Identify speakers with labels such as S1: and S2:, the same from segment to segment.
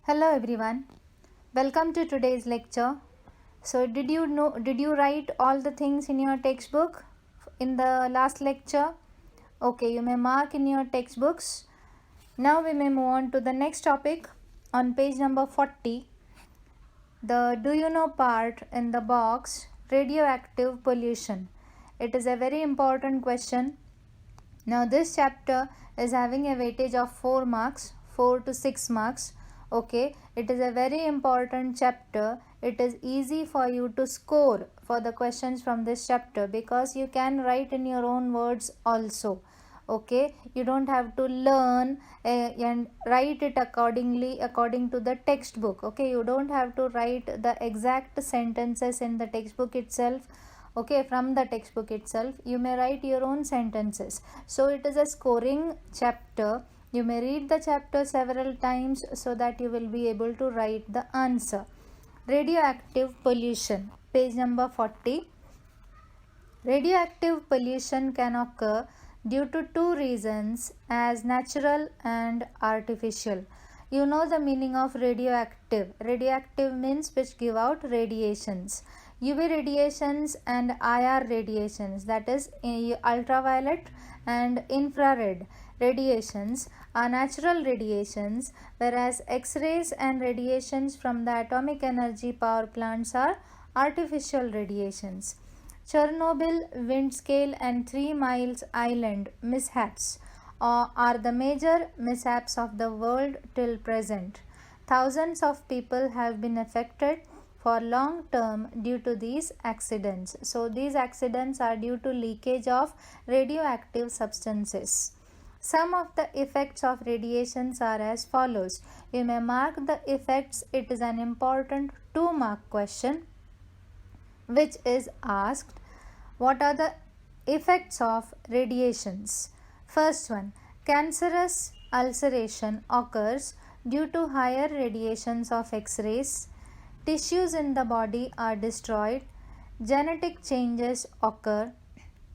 S1: Hello everyone. Welcome to today's lecture. So did you write all the things in your textbook in the last lecture? Okay, you may mark in your textbooks. Now we may move on to the next topic on page number 40. The do you know part in the box, radioactive pollution. It is a very important question. Now this chapter is having a weightage of 4 marks, 4 to 6 marks. Okay, it is a very important chapter. It is easy for you to score for the questions from this chapter because you can write in your own words also. Okay, you don't have to learn and write it according to the textbook. Okay, you don't have to write the exact sentences in the textbook itself. Okay, from the textbook itself you may write your own sentences. So it is a scoring chapter. You may read the chapter several times so that you will be able to write the answer. Radioactive pollution, page number 40. Radioactive pollution can occur due to two reasons, as natural and artificial. You know the meaning of radioactive. Radioactive means which give out radiations. UV radiations and IR radiations, that is ultraviolet and infrared radiations, are natural radiations, whereas X-rays and radiations from the atomic energy power plants are artificial radiations. Chernobyl, Windscale and 3 Miles Island mishaps are the major mishaps of the world till present. Thousands of people have been affected for long term due to these accidents. So these accidents are due to leakage of radioactive substances. Some of the effects of radiations are as follows. You may mark the effects. It is an important 2-mark question which is asked, what are the effects of radiations? First one, cancerous ulceration occurs due to higher radiations of X-rays. Tissues in the body are destroyed. Genetic changes occur.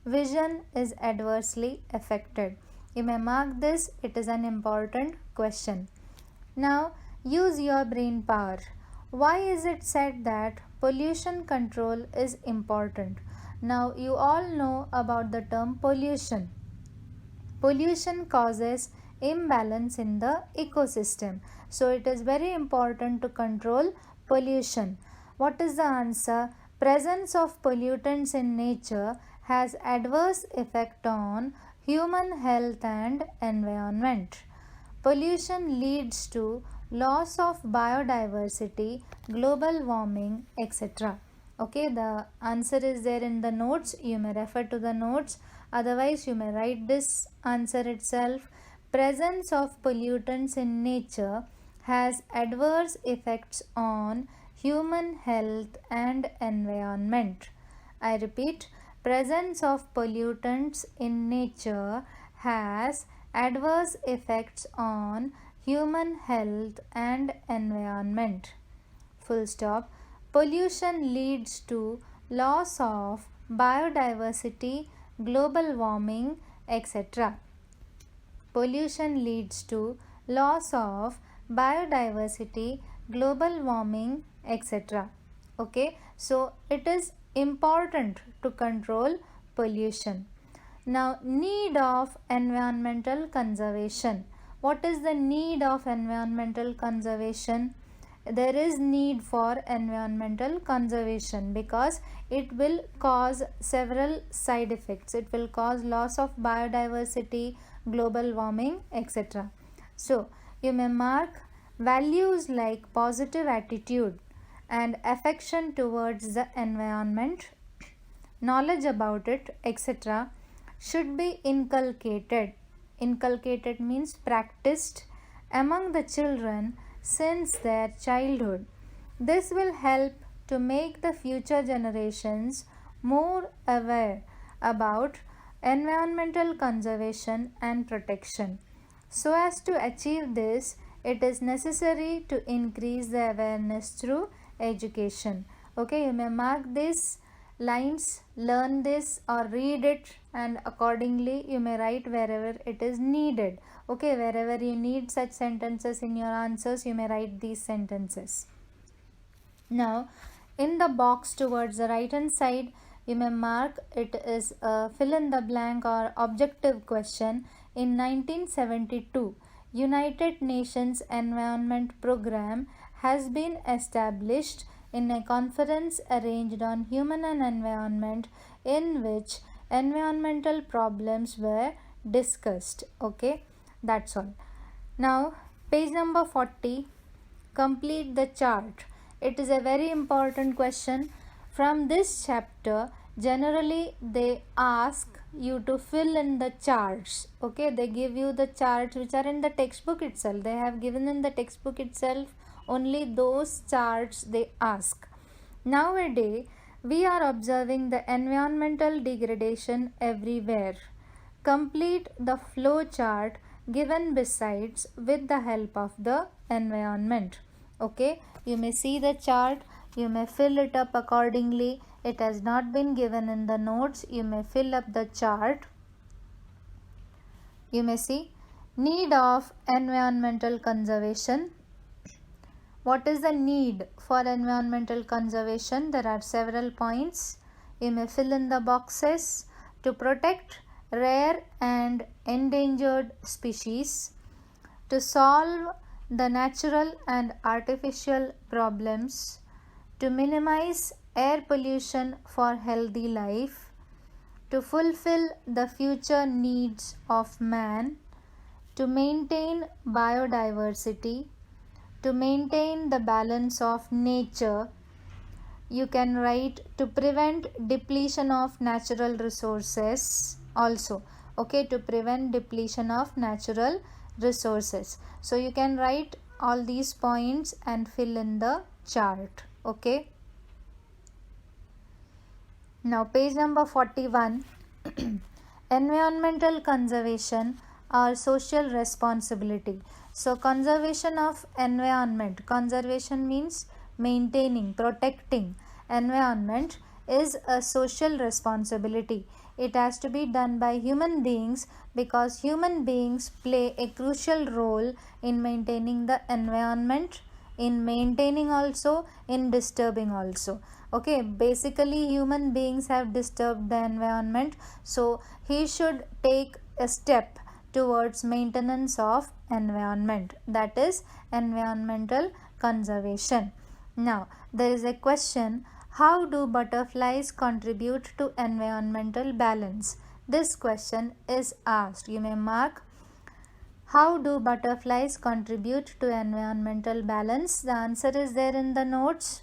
S1: Vision is adversely affected. You may mark this. It is an important question. Now use your brain power. Why is it said that pollution control is important? Now you all know about the term pollution. Pollution causes imbalance in the ecosystem. So it is very important to control pollution. What is the answer? Presence of pollutants in nature has adverse effect on human health and environment. Pollution leads to loss of biodiversity, global warming, etc. Okay, the answer is there in the notes. You may refer to the notes. Otherwise, you may write this answer itself. Presence of pollutants in nature has adverse effects on human health and environment. I repeat, presence of pollutants in nature has adverse effects on human health and environment. Full stop. Pollution leads to loss of biodiversity, global warming, etc. Pollution leads to loss of biodiversity, global warming, etc. Okay, so it is important to control pollution. Now, need of environmental conservation. What is the need of environmental conservation? There is need for environmental conservation because it will cause several side effects. It will cause loss of biodiversity, global warming, etc. So, you may mark values like positive attitude and affection towards the environment, knowledge about it, etc. should be inculcated. Inculcated means practiced among the children since their childhood. This will help to make the future generations more aware about environmental conservation and protection. So as to achieve this, it is necessary to increase the awareness through education. Okay, you may mark this lines, learn this or read it, and accordingly you may write wherever it is needed. Okay, wherever you need such sentences in your answers, you may write these sentences. Now, in the box towards the right hand side, you may mark it is a fill in the blank or objective question. In 1972, United Nations Environment Program has been established in a conference arranged on human and environment, in which environmental problems were discussed. Okay, that's all. Now, page number 40, complete the chart. It is a very important question. From this chapter, generally they ask you to fill in the charts. Okay, they give you the charts which are in the textbook itself. They have given in the textbook itself only those charts they ask. Nowadays, we are observing the environmental degradation everywhere. Complete the flow chart given besides with the help of the environment. Okay, you may see the chart, you may fill it up accordingly. It has not been given in the notes. You may fill up the chart. You may see need of environmental conservation. What is the need for environmental conservation? There are several points. You may fill in the boxes. To protect rare and endangered species, to solve the natural and artificial problems, to minimize air pollution for healthy life, to fulfill the future needs of man, to maintain biodiversity, to maintain the balance of nature. You can write to prevent depletion of natural resources also. Okay, to prevent depletion of natural resources. So you can write all these points and fill in the chart. Okay. Now page number 41. Environmental conservation or social responsibility. So conservation of environment. Conservation means maintaining, protecting environment is a social responsibility. It has to be done by human beings because human beings play a crucial role in maintaining the environment, in maintaining also, in disturbing also. Okay, basically human beings have disturbed the environment, so he should take a step towards maintenance of environment, that is environmental conservation. Now there is a question, how do butterflies contribute to environmental balance? This question is asked. You may mark, how do butterflies contribute to environmental balance? The answer is there in the notes.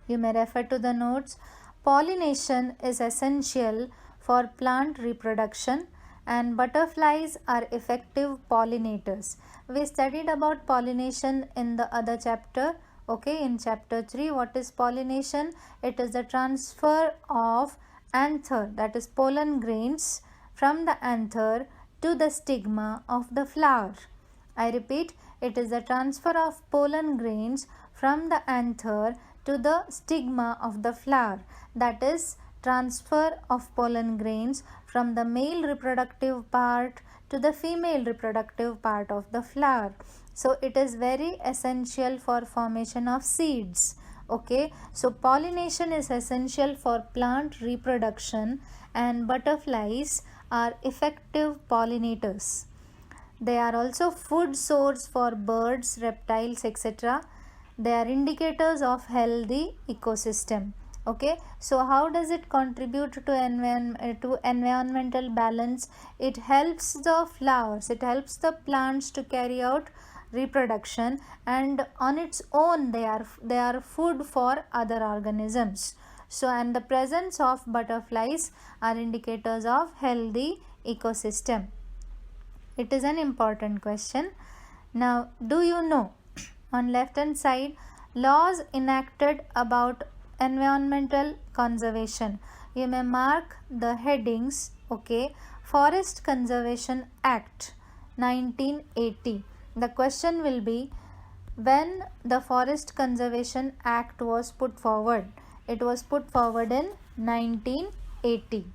S1: You may refer to the notes. Pollination is essential for plant reproduction and butterflies are effective pollinators. We studied about pollination in the other chapter. Okay, in chapter 3, what is pollination? It is the transfer of anther, that is pollen grains, from the anther to the stigma of the flower. I repeat, it is the transfer of pollen grains from the anther to the stigma of the flower, that is transfer of pollen grains from the male reproductive part to the female reproductive part of the flower. So it is very essential for formation of seeds. Okay, so pollination is essential for plant reproduction and butterflies are effective pollinators. They are also food source for birds, reptiles, etc. They are indicators of healthy ecosystem. Okay, so how does it contribute to environmental balance? It helps the flowers, it helps the plants to carry out reproduction, and on its own they are food for other organisms. So, and the presence of butterflies are indicators of healthy ecosystem. It is an important question. Now, do you know, on left hand side, laws enacted about environmental conservation? You may mark the headings. Okay, Forest Conservation Act 1980. The question will be, when the Forest Conservation Act was put forward? It was put forward in 1980.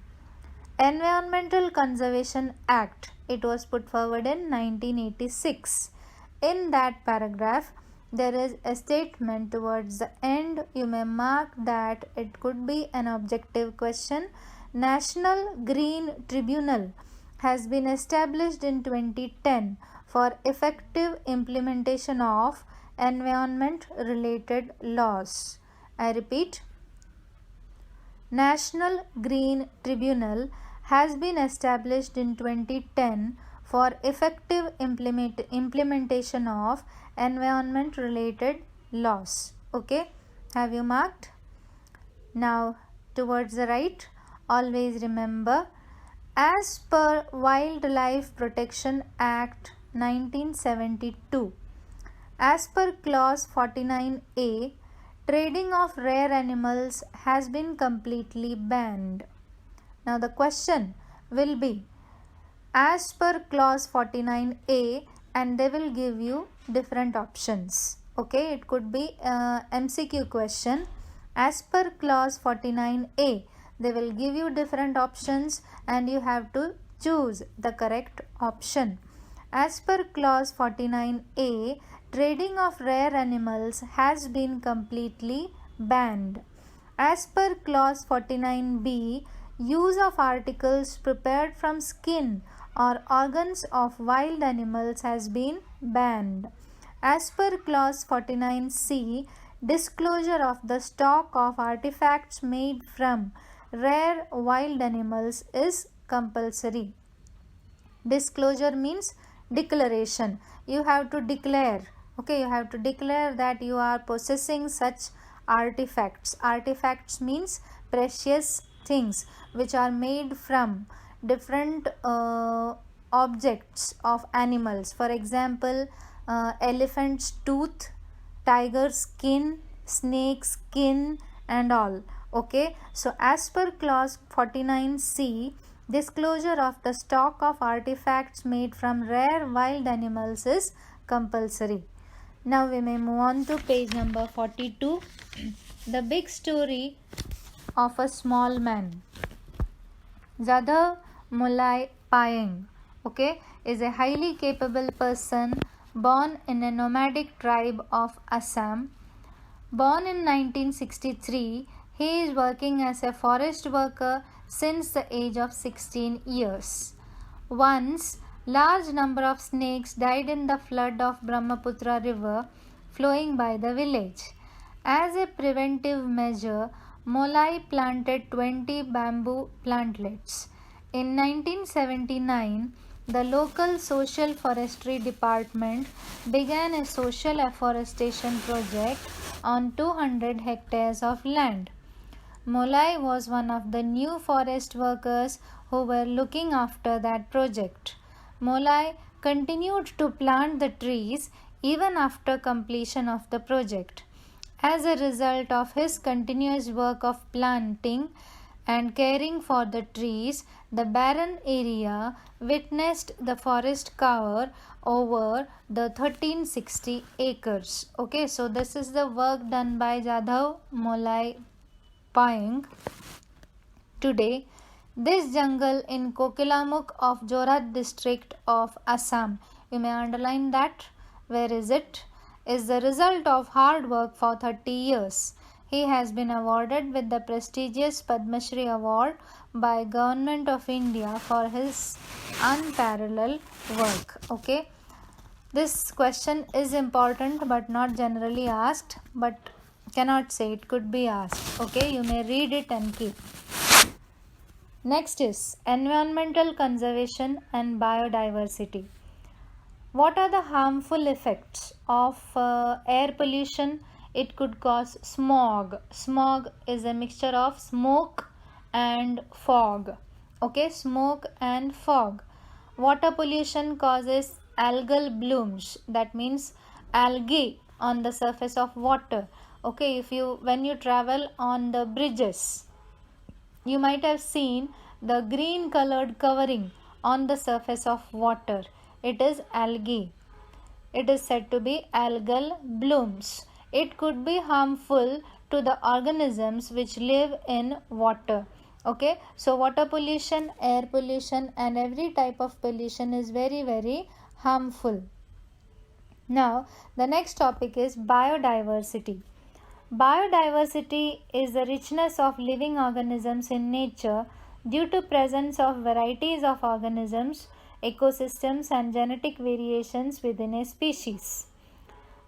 S1: Environmental Conservation Act, it was put forward in 1986. In that paragraph, there is a statement towards the end. You may mark that it could be an objective question. National Green Tribunal has been established in 2010 for effective implementation of environment related laws. I repeat, National Green Tribunal has been established in 2010 for effective implementation of environment related laws. Okay, have you marked? Now towards the right, always remember, as per Wildlife Protection Act 1972, as per clause 49A, trading of rare animals has been completely banned. Now the question will be, as per clause 49A, and they will give you different options. Okay, it could be MCQ question. As per clause 49A, they will give you different options and you have to choose the correct option. As per clause 49A, trading of rare animals has been completely banned. As per clause 49B, use of articles prepared from skin or organs of wild animals has been banned. As per clause 49C, disclosure of the stock of artifacts made from rare wild animals is compulsory. Disclosure means declaration. You have to declare. Okay, you have to declare that you are possessing such artifacts. Artifacts means precious things which are made from different objects of animals. For example, elephant's tooth, tiger skin, snake skin and all. Okay, so as per clause 49C, disclosure of the stock of artifacts made from rare wild animals is compulsory. Now we may move on to page number 42. The big story of a small man. Jadhav Molai Payeng, okay, is a highly capable person born in a nomadic tribe of Assam. Born in 1963, he is working as a forest worker since the age of 16 years. Once, large number of snakes died in the flood of Brahmaputra river flowing by the village. As a preventive measure, Molai planted 20 bamboo plantlets. In 1979, the local social forestry department began a social afforestation project on 200 hectares of land. Molai was one of the new forest workers who were looking after that project. Molai continued to plant the trees even after completion of the project. As a result of his continuous work of planting and caring for the trees, the barren area witnessed the forest cover over the 1360 acres. Okay, so this is the work done by Jadhav Molai Payeng. Today, this jungle in Kokilamuk of Jorhat district of Assam, you may underline that, where is it, is the result of hard work for 30 years. He has been awarded with the prestigious Padma Shri Award by Government of India for his unparalleled work. Okay, this question is important but not generally asked, but cannot say, it could be asked. Okay, you may read it and keep. Next is environmental conservation and biodiversity. What are the harmful effects of air pollution? It could cause smog. Smog is a mixture of smoke and fog. Okay, smoke and fog. Water pollution causes algal blooms. That means algae on the surface of water. Okay, when you travel on the bridges, you might have seen the green colored covering on the surface of water. It is algae. It is said to be algal blooms. It could be harmful to the organisms which live in water. Okay, so water pollution, air pollution, and every type of pollution is very, very harmful. Now, the next topic is biodiversity. Biodiversity is the richness of living organisms in nature due to presence of varieties of organisms, ecosystems, and genetic variations within a species.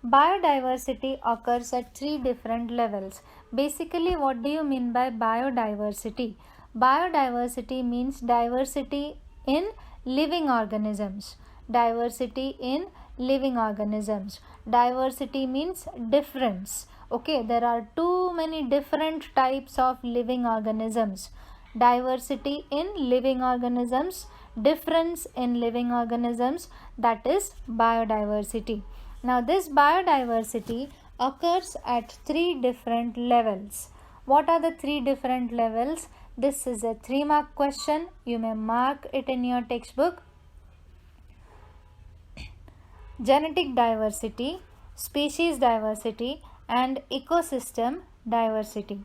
S1: Biodiversity occurs at three different levels. Basically, what do you mean by biodiversity? Biodiversity means diversity in living organisms. Diversity in living organisms. Diversity means difference. Okay, there are too many different types of living organisms. Diversity in living organisms, difference in living organisms, that is biodiversity. Now, this biodiversity occurs at three different levels. What are the three different levels? This is a 3-mark question. You may mark it in your textbook. Genetic diversity, species diversity, and ecosystem diversity.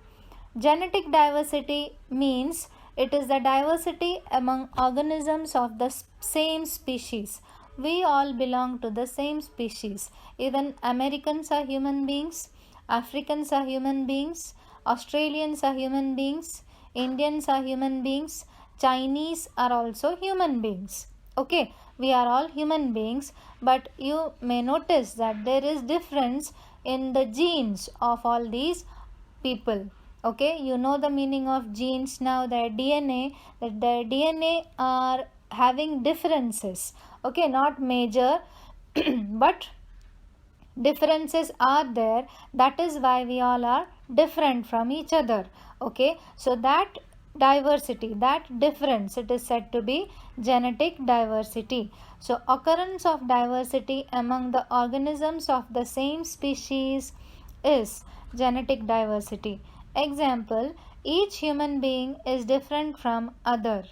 S1: Genetic diversity means it is the diversity among organisms of the same species. We all belong to the same species. Even Americans are human beings, Africans are human beings, Australians are human beings, Indians are human beings, Chinese are also human beings. Okay, we are all human beings, but you may notice that there is difference in the genes of all these people. Okay, you know the meaning of genes now. Their DNA are having differences. Okay, not major but differences are there. That is why we all are different from each other. Okay, so that diversity, that difference, it is said to be genetic diversity. So occurrence of diversity among the organisms of the same species is genetic diversity. Example, each human being is different from other.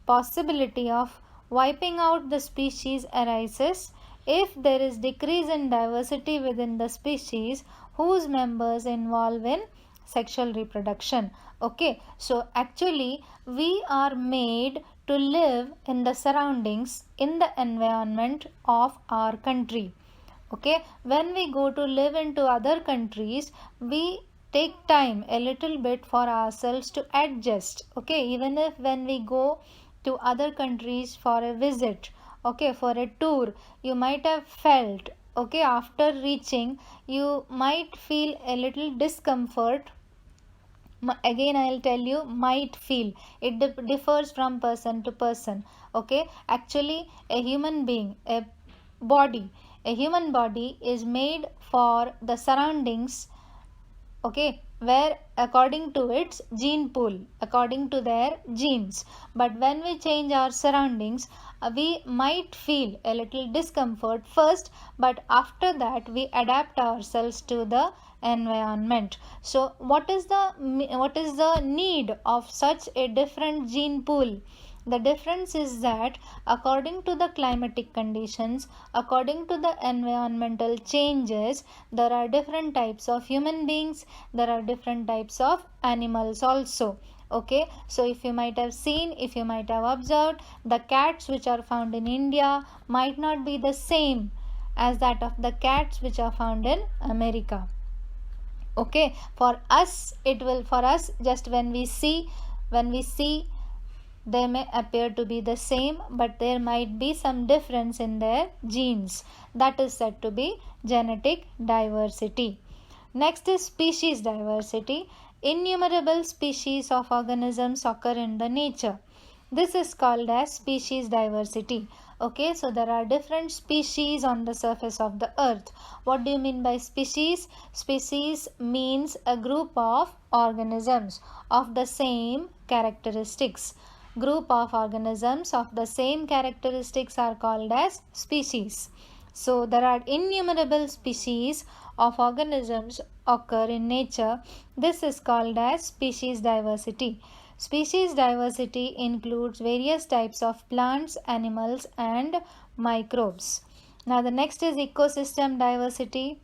S1: Possibility of wiping out the species arises if there is decrease in diversity within the species whose members involve in sexual reproduction. Okay, so actually we are made to live in the surroundings, in the environment of our country. Okay, when we go to live into other countries, we take time a little bit for ourselves to adjust. Okay, even if when we go to other countries for a visit, okay, for a tour, you might have felt, okay, after reaching you might feel a little discomfort. Again I'll tell you, might feel, it differs from person to person. Okay, actually a human being, a human body is made for the surroundings, okay, where according to its gene pool, according to their genes. But when we change our surroundings, we might feel a little discomfort first, but after that we adapt ourselves to the environment. So what is the need of such a different gene pool? The difference is that according to the climatic conditions, according to the environmental changes, there are different types of human beings, there are different types of animals also. Okay, so if you might have seen, if you might have observed, the cats which are found in India might not be the same as that of the cats which are found in America. Okay, for us just when we see they may appear to be the same, but there might be some difference in their genes. That is said to be genetic diversity. Next is species diversity. Innumerable species of organisms occur in the nature. This is called as species diversity. Okay, so there are different species on the surface of the earth. What do you mean by species? Species means a group of organisms of the same characteristics. Group of organisms of the same characteristics are called as species. So there are innumerable species of organisms occur in nature. This is called as species diversity. Species diversity includes various types of plants, animals, and microbes. Now the next is ecosystem diversity.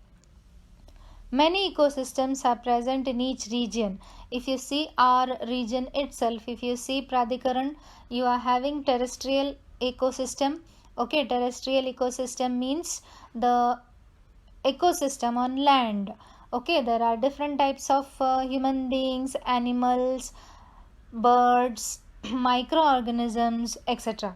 S1: Many ecosystems are present in each region. If you see our region itself, if you see Pradikaran, you are having terrestrial ecosystem. Okay, terrestrial ecosystem means the ecosystem on land. Okay, there are different types of human beings, animals, birds, microorganisms, etc.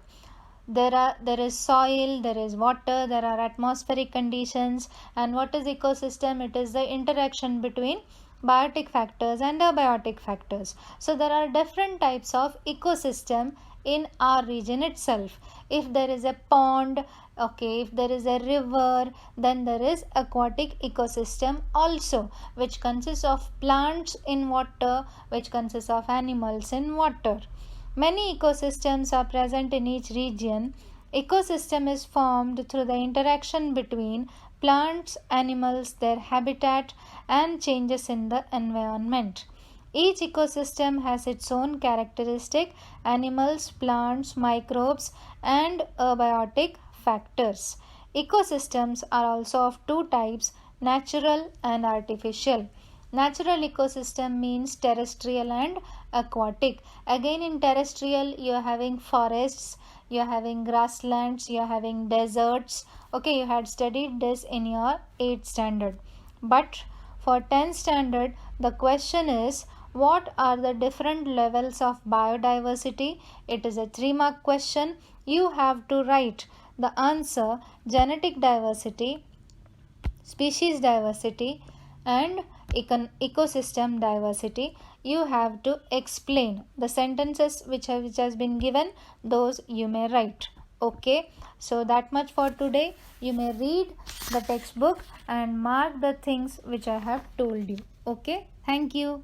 S1: There is soil, there is water, there are atmospheric conditions. And what is ecosystem? It is the interaction between biotic factors and abiotic factors. So there are different types of ecosystem in our region itself. If there is a pond, okay, if there is a river, then there is aquatic ecosystem also, which consists of plants in water, which consists of animals in water. Many ecosystems are present in each region. Ecosystem is formed through the interaction between plants, animals, their habitat, and changes in the environment. Each ecosystem has its own characteristic: animals, plants, microbes, and abiotic factors. Ecosystems are also of two types: natural and artificial. Natural ecosystem means terrestrial and aquatic. Again, in terrestrial, you are having forests, you are having grasslands, you are having deserts. Okay, you had studied this in your 8th standard. But for 10th standard, the question is, what are the different levels of biodiversity? It is a 3-mark question. You have to write the answer: genetic diversity, species diversity, and ecosystem diversity. You have to explain the sentences which has been given, those you may write. Okay, so that much for today. You may read the textbook and mark the things which I have told you. Okay, thank you.